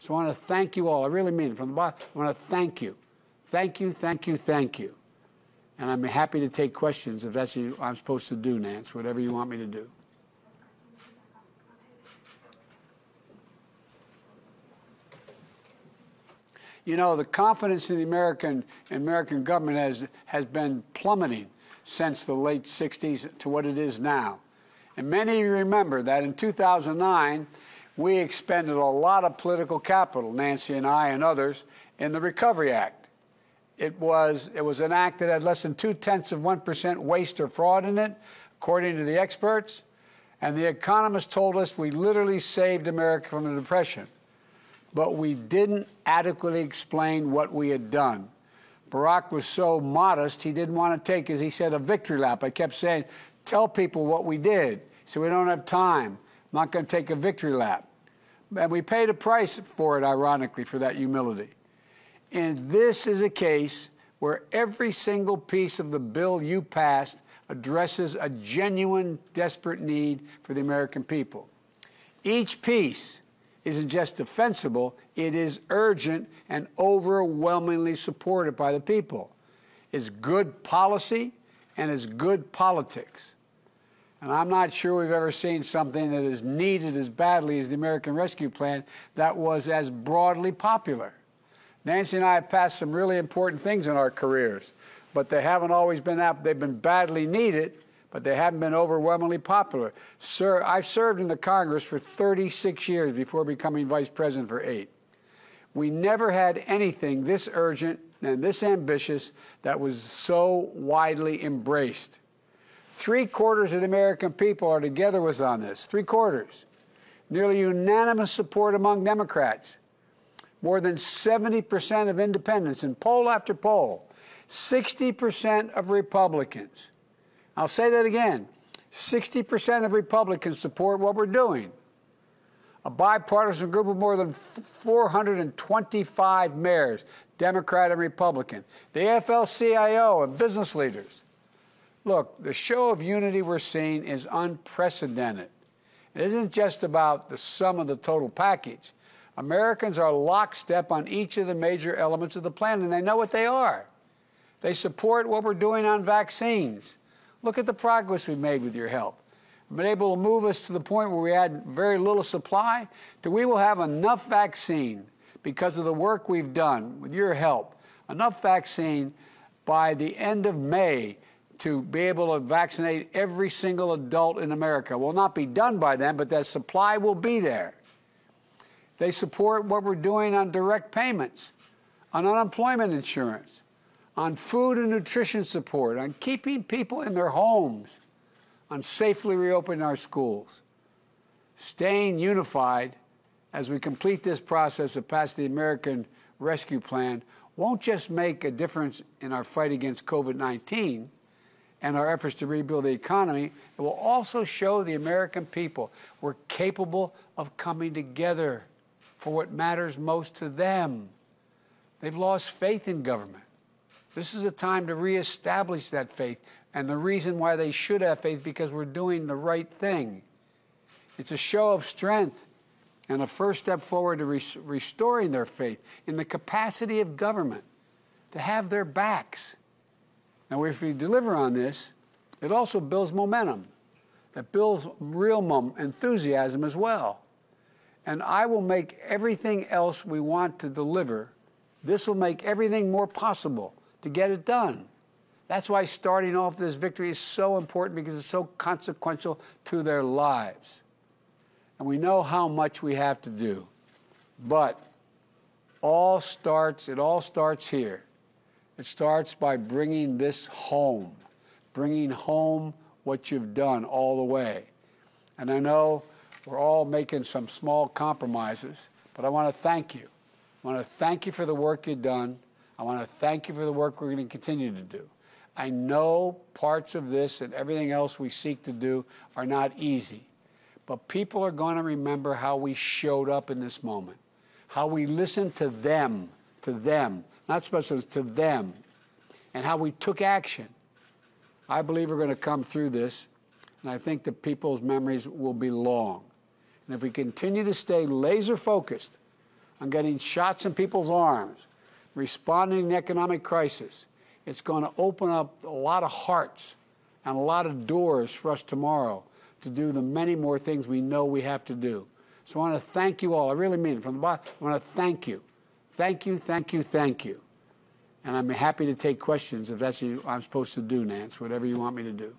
So I want to thank you all. I really mean it from the bottom. I want to thank you. Thank you, thank you, thank you. And I'm happy to take questions if that's what I'm supposed to do, Nance, whatever you want me to do. You know, the confidence in the American government has been plummeting since the late 60s to what it is now. And many of you remember that in 2009, we expended a lot of political capital, Nancy and I and others, in the Recovery Act. It was an act that had less than 0.2% waste or fraud in it, according to the experts. And the economists told us we literally saved America from the Depression. But we didn't adequately explain what we had done. Barack was so modest, he didn't want to take, as he said, a victory lap. I kept saying, tell people what we did. He said, we don't have time. I'm not going to take a victory lap. And we paid a price for it, ironically, for that humility. And this is a case where every single piece of the bill you passed addresses a genuine, desperate need for the American people. Each piece isn't just defensible, it is urgent and overwhelmingly supported by the people. It's good policy and it's good politics. And I'm not sure we've ever seen something that is needed as badly as the American Rescue Plan that was as broadly popular. Nancy and I have passed some really important things in our careers, but they haven't always been that. They've been badly needed, but they haven't been overwhelmingly popular. Sir, I've served in the Congress for 36 years before becoming vice president for 8. We never had anything this urgent and this ambitious that was so widely embraced. 3/4 of the American people are together with us on this. 3/4. Nearly unanimous support among Democrats. More than 70% of independents in poll after poll. 60% of Republicans. I'll say that again. 60% of Republicans support what we're doing. A bipartisan group of more than 425 mayors, Democrat and Republican. The AFL-CIO and business leaders. Look, the show of unity we're seeing is unprecedented. It isn't just about the sum of the total package. Americans are lockstep on each of the major elements of the plan, and they know what they are. They support what we're doing on vaccines. Look at the progress we've made with your help. We've been able to move us to the point where we had very little supply to we will have enough vaccine because of the work we've done with your help, enough vaccine by the end of May to be able to vaccinate every single adult in America. Will not be done by then, but that supply will be there. They support what we're doing on direct payments, on unemployment insurance, on food and nutrition support, on keeping people in their homes, on safely reopening our schools. Staying unified as we complete this process of passing the American Rescue Plan won't just make a difference in our fight against COVID-19 and our efforts to rebuild the economy, it will also show the American people we're capable of coming together for what matters most to them. They've lost faith in government. This is a time to reestablish that faith, and the reason why they should have faith because we're doing the right thing. It's a show of strength and a first step forward to restoring their faith in the capacity of government to have their backs. Now, if we deliver on this, it also builds momentum. It builds real enthusiasm as well. And I will make everything else we want to deliver. This will make everything more possible to get it done. That's why starting off this victory is so important because it's so consequential to their lives. And we know how much we have to do. But it all starts here. It starts by bringing this home, bringing home what you've done all the way. And I know we're all making some small compromises, but I want to thank you. I want to thank you for the work you've done. I want to thank you for the work we're going to continue to do. I know parts of this and everything else we seek to do are not easy, but people are going to remember how we showed up in this moment, how we listened to them, not special, to them, and how we took action. I believe we're going to come through this, and I think that people's memories will be long. And if we continue to stay laser focused on getting shots in people's arms, responding to the economic crisis. It's going to open up a lot of hearts and a lot of doors for us tomorrow to do the many more things we know we have to do. So I want to thank you all. I really mean it from the bottom. I want to thank you. Thank you, thank you, thank you. And I'm happy to take questions if that's what I'm supposed to do, Nance, whatever you want me to do.